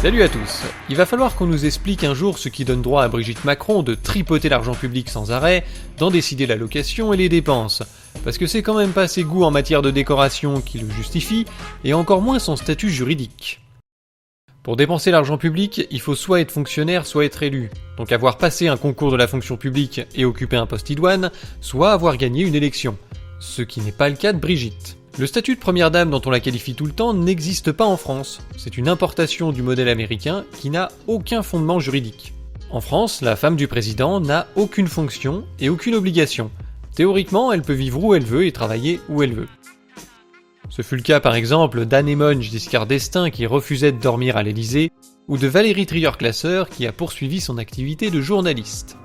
Salut à tous. Il va falloir qu'on nous explique un jour ce qui donne droit à Brigitte Macron de tripoter l'argent public sans arrêt, d'en décider l'allocation et les dépenses. Parce que c'est quand même pas ses goûts en matière de décoration qui le justifient, et encore moins son statut juridique. Pour dépenser l'argent public, il faut soit être fonctionnaire, soit être élu. Donc avoir passé un concours de la fonction publique et occuper un poste idoine, soit avoir gagné une élection. Ce qui n'est pas le cas de Brigitte. Le statut de première dame dont on la qualifie tout le temps n'existe pas en France. C'est une importation du modèle américain qui n'a aucun fondement juridique. En France, la femme du président n'a aucune fonction et aucune obligation. Théoriquement, elle peut vivre où elle veut et travailler où elle veut. Ce fut le cas par exemple d'Anne-Émone Giscard d'Estaing qui refusait de dormir à l'Élysée, ou de Valérie Trierweiler qui a poursuivi son activité de journaliste.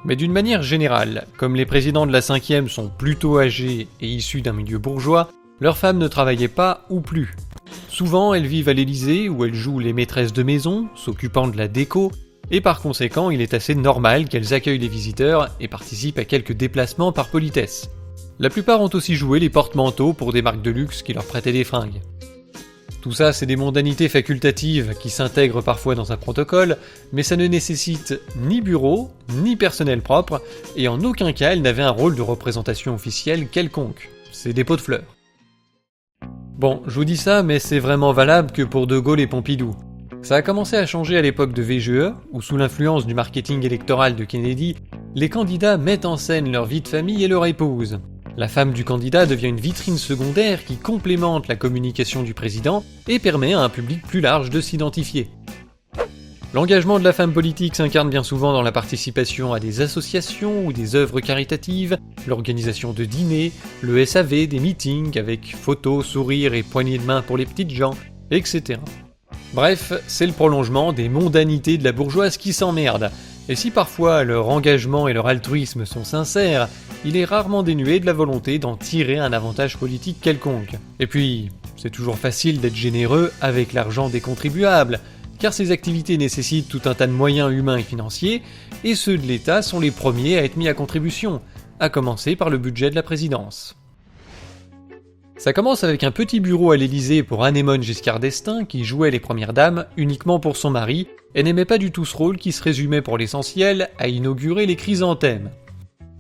Mais d'une manière générale, comme les présidents de la 5e sont plutôt âgés et issus d'un milieu bourgeois, leurs femmes ne travaillaient pas ou plus. Souvent, elles vivent à l'Élysée où elles jouent les maîtresses de maison, s'occupant de la déco, et par conséquent, il est assez normal qu'elles accueillent les visiteurs et participent à quelques déplacements par politesse. La plupart ont aussi joué les porte-manteaux pour des marques de luxe qui leur prêtaient des fringues. Tout ça, c'est des mondanités facultatives qui s'intègrent parfois dans un protocole, mais ça ne nécessite ni bureau, ni personnel propre, et en aucun cas elles n'avaient un rôle de représentation officielle quelconque. C'est des pots de fleurs. Bon, je vous dis ça, mais c'est vraiment valable que pour De Gaulle et Pompidou. Ça a commencé à changer à l'époque de VGE, où sous l'influence du marketing électoral de Kennedy, les candidats mettent en scène leur vie de famille et leur épouse. La femme du candidat devient une vitrine secondaire qui complémente la communication du président et permet à un public plus large de s'identifier. L'engagement de la femme politique s'incarne bien souvent dans la participation à des associations ou des œuvres caritatives, l'organisation de dîners, le SAV, des meetings avec photos, sourires et poignées de main pour les petites gens, etc. Bref, c'est le prolongement des mondanités de la bourgeoise qui s'emmerde. Et si parfois leur engagement et leur altruisme sont sincères, il est rarement dénué de la volonté d'en tirer un avantage politique quelconque. Et puis, c'est toujours facile d'être généreux avec l'argent des contribuables, car ces activités nécessitent tout un tas de moyens humains et financiers, et ceux de l'État sont les premiers à être mis à contribution, à commencer par le budget de la présidence. Ça commence avec un petit bureau à l'Élysée pour Anne-Émone Giscard d'Estaing qui jouait les premières dames uniquement pour son mari et n'aimait pas du tout ce rôle qui se résumait pour l'essentiel à inaugurer les chrysanthèmes.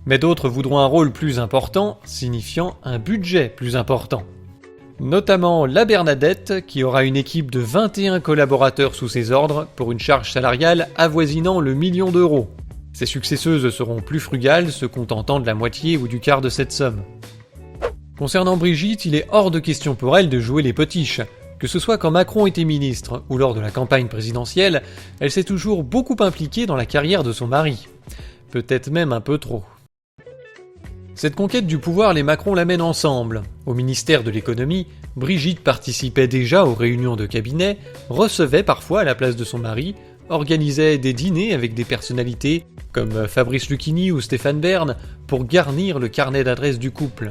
Mais d'autres voudront un rôle plus important, signifiant un budget plus important. Notamment la Bernadette qui aura une équipe de 21 collaborateurs sous ses ordres pour une charge salariale avoisinant le 1 million d'euros. Ses successeuses seront plus frugales, se contentant de la moitié ou du quart de cette somme. Concernant Brigitte, il est hors de question pour elle de jouer les potiches. Que ce soit quand Macron était ministre ou lors de la campagne présidentielle, elle s'est toujours beaucoup impliquée dans la carrière de son mari. Peut-être même un peu trop. Cette conquête du pouvoir, les Macron la mènent ensemble. Au ministère de l'économie, Brigitte participait déjà aux réunions de cabinet, recevait parfois à la place de son mari, organisait des dîners avec des personnalités comme Fabrice Lucchini ou Stéphane Bern pour garnir le carnet d'adresses du couple.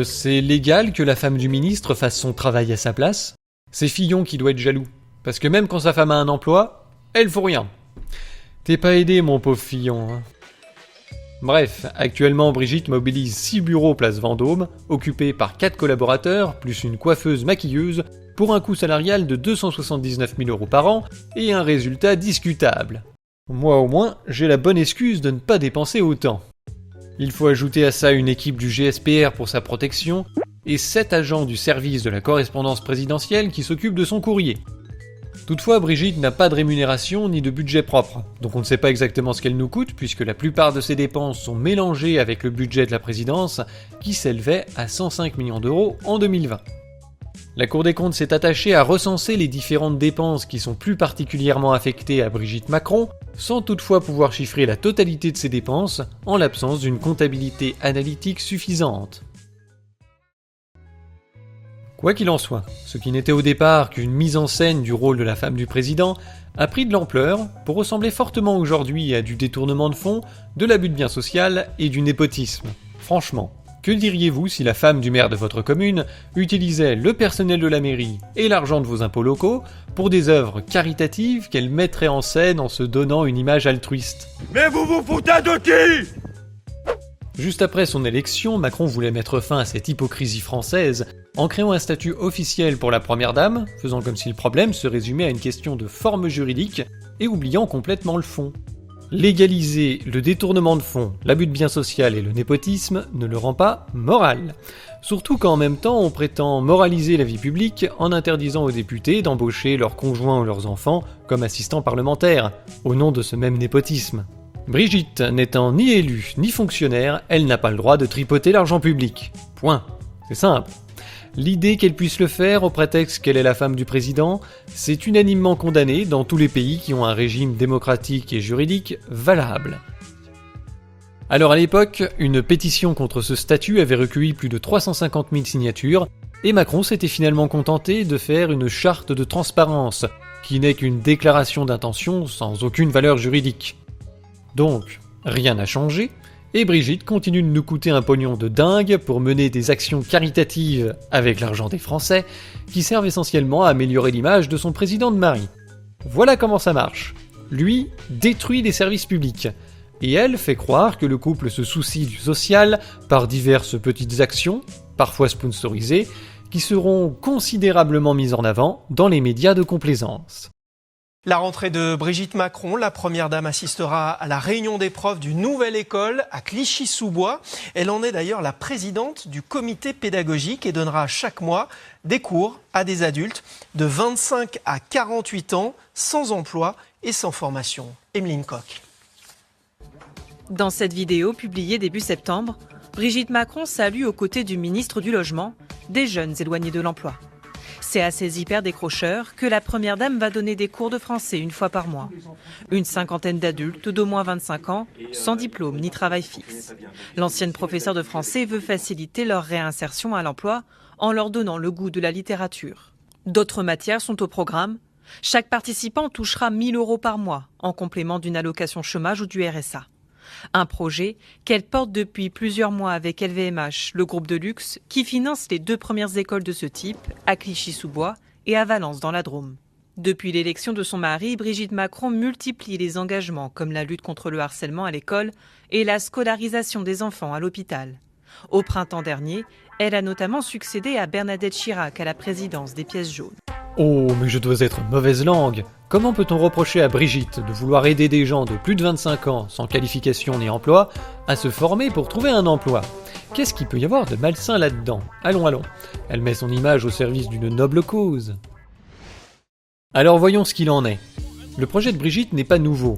C'est légal que la femme du ministre fasse son travail à sa place ? C'est Fillon qui doit être jaloux. Parce que même quand sa femme a un emploi, elle fout rien. T'es pas aidé, mon pauvre Fillon, hein. Bref, actuellement Brigitte mobilise 6 bureaux place Vendôme, occupés par 4 collaborateurs, plus une coiffeuse maquilleuse, pour un coût salarial de 279 000 € par an, et un résultat discutable. Moi au moins, j'ai la bonne excuse de ne pas dépenser autant. Il faut ajouter à ça une équipe du GSPR pour sa protection, et 7 agents du service de la correspondance présidentielle qui s'occupent de son courrier. Toutefois, Brigitte n'a pas de rémunération ni de budget propre, donc on ne sait pas exactement ce qu'elle nous coûte puisque la plupart de ses dépenses sont mélangées avec le budget de la présidence qui s'élevait à 105 millions d'euros en 2020. La Cour des comptes s'est attachée à recenser les différentes dépenses qui sont plus particulièrement affectées à Brigitte Macron, sans toutefois pouvoir chiffrer la totalité de ses dépenses en l'absence d'une comptabilité analytique suffisante. Quoi qu'il en soit, ce qui n'était au départ qu'une mise en scène du rôle de la femme du président a pris de l'ampleur pour ressembler fortement aujourd'hui à du détournement de fonds, de l'abus de biens social et du népotisme. Franchement, que diriez-vous si la femme du maire de votre commune utilisait le personnel de la mairie et l'argent de vos impôts locaux pour des œuvres caritatives qu'elle mettrait en scène en se donnant une image altruiste ? Mais vous vous foutez de qui ? Juste après son élection, Macron voulait mettre fin à cette hypocrisie française en créant un statut officiel pour la première dame, faisant comme si le problème se résumait à une question de forme juridique et oubliant complètement le fond. Légaliser le détournement de fonds, l'abus de biens sociaux et le népotisme ne le rend pas moral. Surtout qu'en même temps on prétend moraliser la vie publique en interdisant aux députés d'embaucher leurs conjoints ou leurs enfants comme assistants parlementaires, au nom de ce même népotisme. Brigitte n'étant ni élue ni fonctionnaire, elle n'a pas le droit de tripoter l'argent public. Point. C'est simple. L'idée qu'elle puisse le faire au prétexte qu'elle est la femme du président, c'est unanimement condamné dans tous les pays qui ont un régime démocratique et juridique valable. Alors à l'époque, une pétition contre ce statut avait recueilli plus de 350 000 signatures, et Macron s'était finalement contenté de faire une charte de transparence, qui n'est qu'une déclaration d'intention sans aucune valeur juridique. Donc, rien n'a changé, et Brigitte continue de nous coûter un pognon de dingue pour mener des actions caritatives avec l'argent des Français, qui servent essentiellement à améliorer l'image de son président de mari. Voilà comment ça marche. Lui détruit les services publics, et elle fait croire que le couple se soucie du social par diverses petites actions, parfois sponsorisées, qui seront considérablement mises en avant dans les médias de complaisance. La rentrée de Brigitte Macron, la première dame assistera à la réunion des profs d'une nouvelle école à Clichy-sous-Bois. Elle en est d'ailleurs la présidente du comité pédagogique et donnera chaque mois des cours à des adultes de 25 à 48 ans, sans emploi et sans formation. Emeline Koch. Dans cette vidéo publiée début septembre, Brigitte Macron salue aux côtés du ministre du Logement des jeunes éloignés de l'emploi. C'est à ces hyper décrocheurs que la première dame va donner des cours de français une fois par mois. Une cinquantaine d'adultes d'au moins 25 ans, sans diplôme ni travail fixe. L'ancienne professeure de français veut faciliter leur réinsertion à l'emploi en leur donnant le goût de la littérature. D'autres matières sont au programme. Chaque participant touchera 1 000 € par mois, en complément d'une allocation chômage ou du RSA. Un projet qu'elle porte depuis plusieurs mois avec LVMH, le groupe de luxe, qui finance les 2 premières écoles de ce type, à Clichy-sous-Bois et à Valence dans la Drôme. Depuis l'élection de son mari, Brigitte Macron multiplie les engagements comme la lutte contre le harcèlement à l'école et la scolarisation des enfants à l'hôpital. Au printemps dernier, elle a notamment succédé à Bernadette Chirac à la présidence des pièces jaunes. Oh, mais je dois être mauvaise langue. Comment peut-on reprocher à Brigitte de vouloir aider des gens de plus de 25 ans, sans qualification ni emploi, à se former pour trouver un emploi ? Qu'est-ce qu'il peut y avoir de malsain là-dedans ? Allons. Elle met son image au service d'une noble cause. Alors voyons ce qu'il en est. Le projet de Brigitte n'est pas nouveau.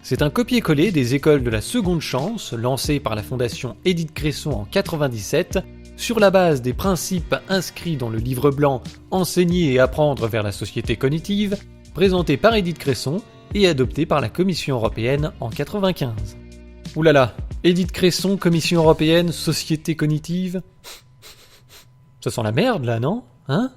C'est un copier-coller des écoles de la seconde chance, lancées par la fondation Édith Cresson en 1997, sur la base des principes inscrits dans le livre blanc « Enseigner et apprendre vers la société cognitive », présenté par Édith Cresson et adopté par la Commission européenne en 1995. Oulala, Édith Cresson, Commission européenne, société cognitive. Ça sent la merde là, non ? Hein ?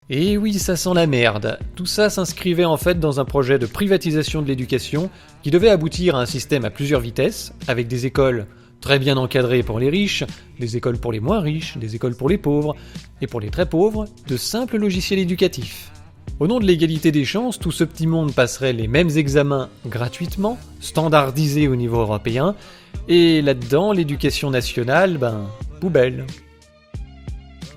Eh oui, ça sent la merde. Tout ça s'inscrivait en fait dans un projet de privatisation de l'éducation qui devait aboutir à un système à plusieurs vitesses, avec des écoles très bien encadrées pour les riches, des écoles pour les moins riches, des écoles pour les pauvres, et pour les très pauvres, de simples logiciels éducatifs. Au nom de l'égalité des chances, tout ce petit monde passerait les mêmes examens gratuitement, standardisés au niveau européen, et là-dedans, l'éducation nationale, poubelle.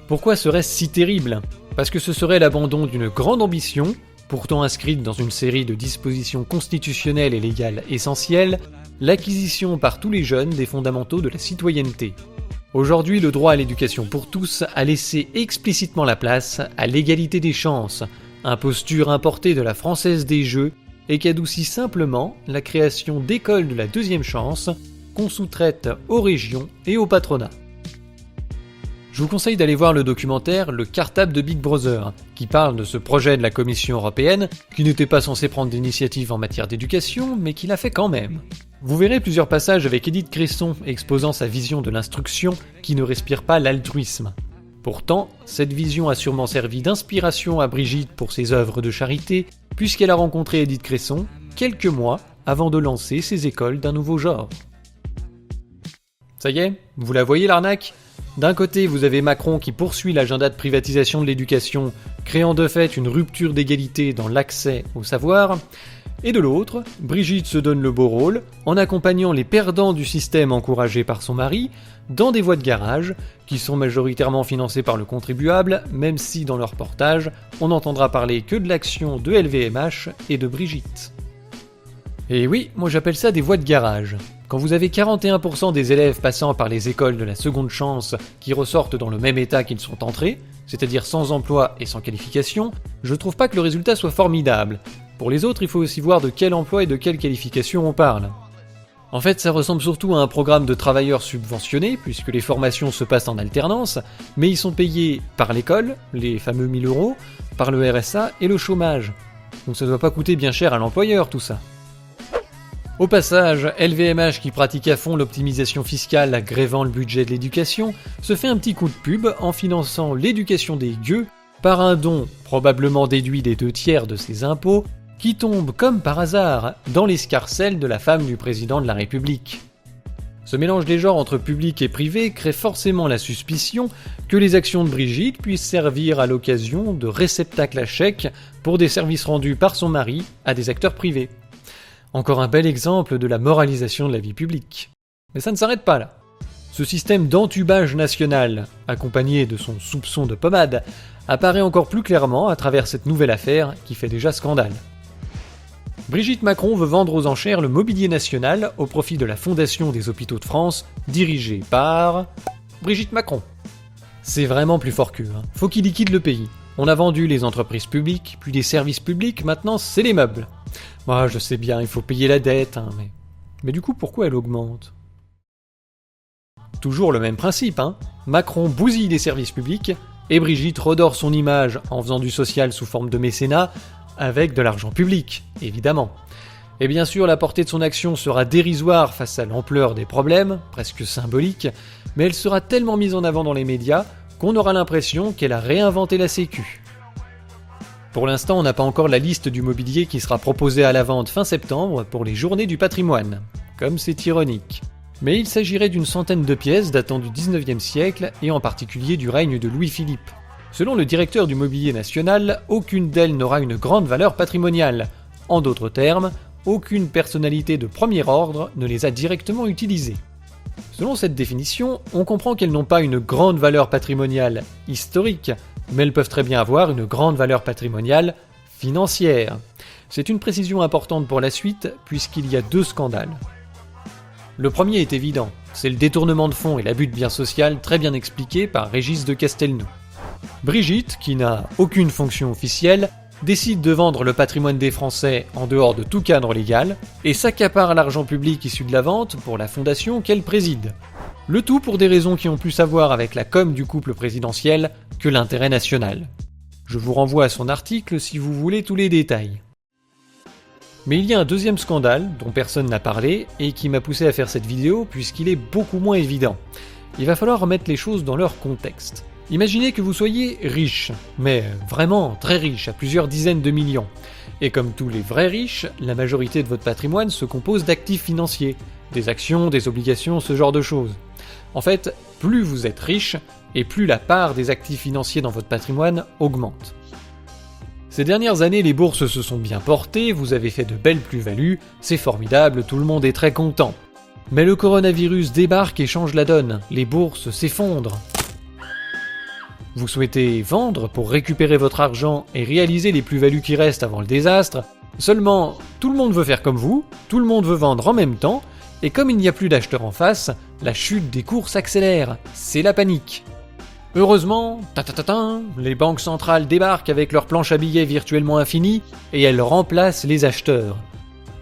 Pourquoi serait-ce si terrible ? Parce que ce serait l'abandon d'une grande ambition, pourtant inscrite dans une série de dispositions constitutionnelles et légales essentielles, l'acquisition par tous les jeunes des fondamentaux de la citoyenneté. Aujourd'hui, le droit à l'éducation pour tous a laissé explicitement la place à l'égalité des chances, imposture importée de la Française des Jeux et qui adoucit simplement la création d'écoles de la deuxième chance qu'on sous-traite aux régions et au patronat. Je vous conseille d'aller voir le documentaire Le Cartable de Big Brother, qui parle de ce projet de la Commission européenne, qui n'était pas censé prendre d'initiative en matière d'éducation, mais qui l'a fait quand même. Vous verrez plusieurs passages avec Édith Cresson exposant sa vision de l'instruction qui ne respire pas l'altruisme. Pourtant, cette vision a sûrement servi d'inspiration à Brigitte pour ses œuvres de charité, puisqu'elle a rencontré Édith Cresson quelques mois avant de lancer ses écoles d'un nouveau genre. Ça y est, vous la voyez l'arnaque ? D'un côté, vous avez Macron qui poursuit l'agenda de privatisation de l'éducation, créant de fait une rupture d'égalité dans l'accès au savoir. Et de l'autre, Brigitte se donne le beau rôle en accompagnant les perdants du système encouragé par son mari dans des voies de garage qui sont majoritairement financées par le contribuable, même si dans leur reportage, on n'entendra parler que de l'action de LVMH et de Brigitte. Et oui, moi j'appelle ça des voies de garage. Quand vous avez 41% des élèves passant par les écoles de la seconde chance qui ressortent dans le même état qu'ils sont entrés, c'est-à-dire sans emploi et sans qualification, je trouve pas que le résultat soit formidable. Pour les autres, il faut aussi voir de quel emploi et de quelle qualification on parle. En fait, ça ressemble surtout à un programme de travailleurs subventionnés, puisque les formations se passent en alternance, mais ils sont payés par l'école, les fameux 1000 €, par le RSA et le chômage. Donc ça doit pas coûter bien cher à l'employeur tout ça. Au passage, LVMH qui pratique à fond l'optimisation fiscale grévant le budget de l'éducation, se fait un petit coup de pub en finançant l'éducation des gueux par un don, probablement déduit des 2/3 de ses impôts, qui tombe comme par hasard dans l'escarcelle de la femme du président de la République. Ce mélange des genres entre public et privé crée forcément la suspicion que les actions de Brigitte puissent servir à l'occasion de réceptacle à chèque pour des services rendus par son mari à des acteurs privés. Encore un bel exemple de la moralisation de la vie publique. Mais ça ne s'arrête pas là. Ce système d'entubage national, accompagné de son soupçon de pommade, apparaît encore plus clairement à travers cette nouvelle affaire qui fait déjà scandale. Brigitte Macron veut vendre aux enchères le mobilier national au profit de la Fondation des Hôpitaux de France, dirigée par Brigitte Macron. C'est vraiment plus fort qu'eux, hein. Faut qu'il liquide le pays. On a vendu les entreprises publiques, puis les services publics, maintenant c'est les meubles. Moi je sais bien, il faut payer la dette, hein, mais du coup pourquoi elle augmente ? Toujours le même principe, hein. Macron bousille les services publics, et Brigitte redore son image en faisant du social sous forme de mécénat, avec de l'argent public, évidemment. Et bien sûr, la portée de son action sera dérisoire face à l'ampleur des problèmes, presque symbolique, mais elle sera tellement mise en avant dans les médias qu'on aura l'impression qu'elle a réinventé la Sécu. Pour l'instant, on n'a pas encore la liste du mobilier qui sera proposé à la vente fin septembre pour les Journées du patrimoine. Comme c'est ironique. Mais il s'agirait d'une centaine de pièces datant du 19e siècle et en particulier du règne de Louis-Philippe. Selon le directeur du mobilier national, aucune d'elles n'aura une grande valeur patrimoniale. En d'autres termes, aucune personnalité de premier ordre ne les a directement utilisées. Selon cette définition, on comprend qu'elles n'ont pas une grande valeur patrimoniale historique, mais elles peuvent très bien avoir une grande valeur patrimoniale financière. C'est une précision importante pour la suite, puisqu'il y a 2 scandales. Le premier est évident, c'est le détournement de fonds et l'abus de biens sociaux très bien expliqué par Régis de Castelnau. Brigitte, qui n'a aucune fonction officielle, décide de vendre le patrimoine des Français en dehors de tout cadre légal et s'accapare l'argent public issu de la vente pour la fondation qu'elle préside. Le tout pour des raisons qui ont plus à voir avec la com du couple présidentiel que l'intérêt national. Je vous renvoie à son article si vous voulez tous les détails. Mais il y a un deuxième scandale dont personne n'a parlé et qui m'a poussé à faire cette vidéo puisqu'il est beaucoup moins évident. Il va falloir remettre les choses dans leur contexte. Imaginez que vous soyez riche, mais vraiment très riche, à plusieurs dizaines de millions. Et comme tous les vrais riches, la majorité de votre patrimoine se compose d'actifs financiers, des actions, des obligations, ce genre de choses. En fait, plus vous êtes riche, et plus la part des actifs financiers dans votre patrimoine augmente. Ces dernières années, les bourses se sont bien portées, vous avez fait de belles plus-values, c'est formidable, tout le monde est très content. Mais le coronavirus débarque et change la donne, les bourses s'effondrent. Vous souhaitez vendre pour récupérer votre argent et réaliser les plus-values qui restent avant le désastre, seulement tout le monde veut faire comme vous, tout le monde veut vendre en même temps, et comme il n'y a plus d'acheteurs en face, la chute des cours s'accélère, c'est la panique. Heureusement, les banques centrales débarquent avec leurs planches à billets virtuellement infinies et elles remplacent les acheteurs.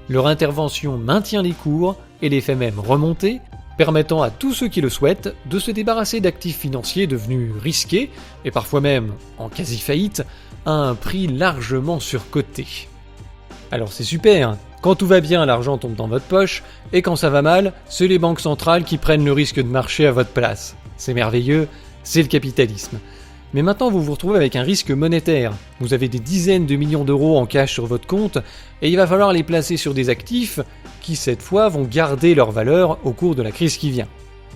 Leur intervention maintient les cours et les fait même remonter, permettant à tous ceux qui le souhaitent de se débarrasser d'actifs financiers devenus risqués, et parfois même en quasi-faillite, à un prix largement surcoté. Alors c'est super, quand tout va bien l'argent tombe dans votre poche, et quand ça va mal, c'est les banques centrales qui prennent le risque de marcher à votre place. C'est merveilleux, c'est le capitalisme. Mais maintenant vous vous retrouvez avec un risque monétaire. Vous avez des dizaines de millions d'euros en cash sur votre compte, et il va falloir les placer sur des actifs qui cette fois vont garder leur valeur au cours de la crise qui vient.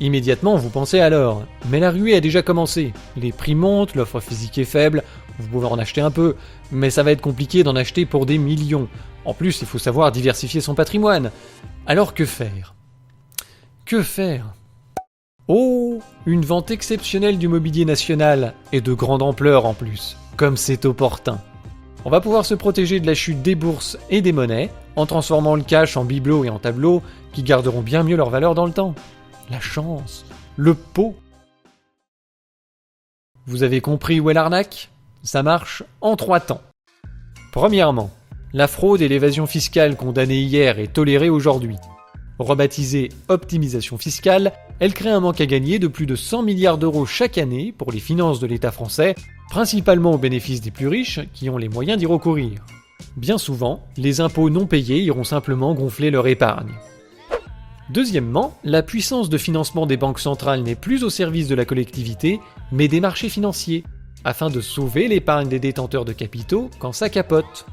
Immédiatement, vous pensez alors, mais la ruée a déjà commencé. Les prix montent, l'offre physique est faible, vous pouvez en acheter un peu, mais ça va être compliqué d'en acheter pour des millions. En plus, il faut savoir diversifier son patrimoine. Alors que faire ? Que faire ? Oh, une vente exceptionnelle du mobilier national, et de grande ampleur en plus, comme c'est opportun. On va pouvoir se protéger de la chute des bourses et des monnaies, en transformant le cash en bibelots et en tableaux, qui garderont bien mieux leur valeur dans le temps. La chance, le pot. Vous avez compris où est l'arnaque ? Ça marche en 3 temps. Premièrement, la fraude et l'évasion fiscale condamnées hier et tolérée aujourd'hui. Rebaptisée optimisation fiscale, elle crée un manque à gagner de plus de 100 milliards d'euros chaque année pour les finances de l'État français, principalement au bénéfice des plus riches qui ont les moyens d'y recourir. Bien souvent, les impôts non payés iront simplement gonfler leur épargne. Deuxièmement, la puissance de financement des banques centrales n'est plus au service de la collectivité, mais des marchés financiers, afin de sauver l'épargne des détenteurs de capitaux quand ça capote.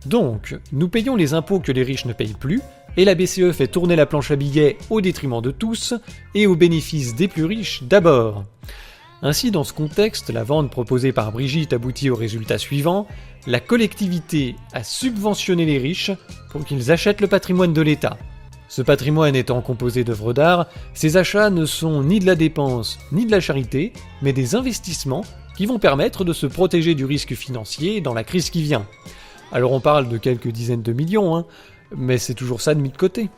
Donc, nous payons les impôts que les riches ne payent plus, et la BCE fait tourner la planche à billets au détriment de tous, et au bénéfice des plus riches d'abord. Ainsi, dans ce contexte, la vente proposée par Brigitte aboutit au résultat suivant: la collectivité a subventionné les riches pour qu'ils achètent le patrimoine de l'État. Ce patrimoine étant composé d'œuvres d'art, ces achats ne sont ni de la dépense ni de la charité, mais des investissements qui vont permettre de se protéger du risque financier dans la crise qui vient. Alors on parle de quelques dizaines de millions, mais c'est toujours ça de mis de côté.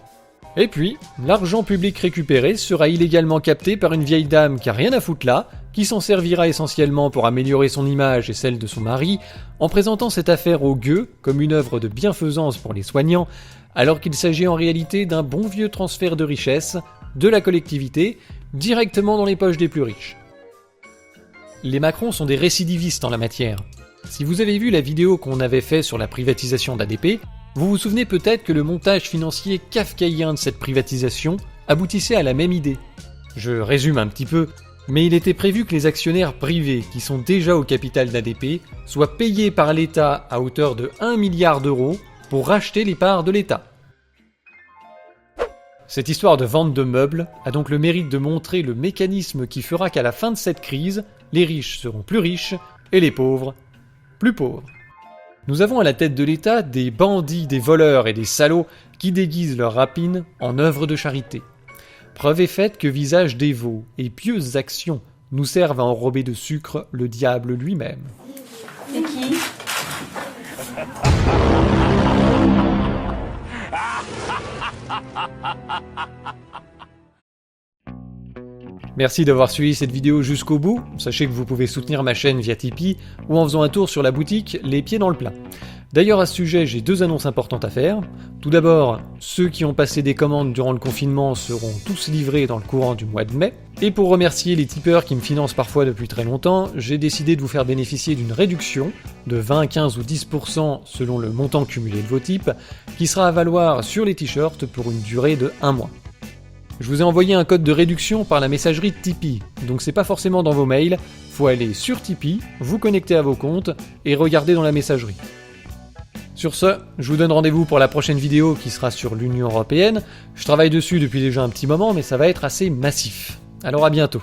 Et puis, l'argent public récupéré sera illégalement capté par une vieille dame qui a rien à foutre là, qui s'en servira essentiellement pour améliorer son image et celle de son mari, en présentant cette affaire aux gueux comme une œuvre de bienfaisance pour les soignants, alors qu'il s'agit en réalité d'un bon vieux transfert de richesse de la collectivité directement dans les poches des plus riches. Les Macron sont des récidivistes en la matière. Si vous avez vu la vidéo qu'on avait fait sur la privatisation d'ADP, vous vous souvenez peut-être que le montage financier kafkaïen de cette privatisation aboutissait à la même idée. Je résume un petit peu, mais il était prévu que les actionnaires privés qui sont déjà au capital d'ADP soient payés par l'État à hauteur de 1 milliard d'euros pour racheter les parts de l'État. Cette histoire de vente de meubles a donc le mérite de montrer le mécanisme qui fera qu'à la fin de cette crise, les riches seront plus riches et les pauvres plus pauvres. Nous avons à la tête de l'État des bandits, des voleurs et des salauds qui déguisent leur rapine en œuvres de charité. Preuve est faite que visages dévots et pieuses actions nous servent à enrober de sucre le diable lui-même. C'est qui ? Merci d'avoir suivi cette vidéo jusqu'au bout. Sachez que vous pouvez soutenir ma chaîne via Tipeee ou en faisant un tour sur la boutique Les Pieds dans le Plat. D'ailleurs, à ce sujet, j'ai 2 annonces importantes à faire. Tout d'abord, ceux qui ont passé des commandes durant le confinement seront tous livrés dans le courant du mois de mai. Et pour remercier les tipeurs qui me financent parfois depuis très longtemps, j'ai décidé de vous faire bénéficier d'une réduction de 20, 15 ou 10% selon le montant cumulé de vos types, qui sera à valoir sur les t-shirts pour une durée de 1 mois. Je vous ai envoyé un code de réduction par la messagerie de Tipeee, donc c'est pas forcément dans vos mails, faut aller sur Tipeee, vous connecter à vos comptes et regarder dans la messagerie. Sur ce, je vous donne rendez-vous pour la prochaine vidéo qui sera sur l'Union Européenne. Je travaille dessus depuis déjà un petit moment, mais ça va être assez massif. Alors à bientôt.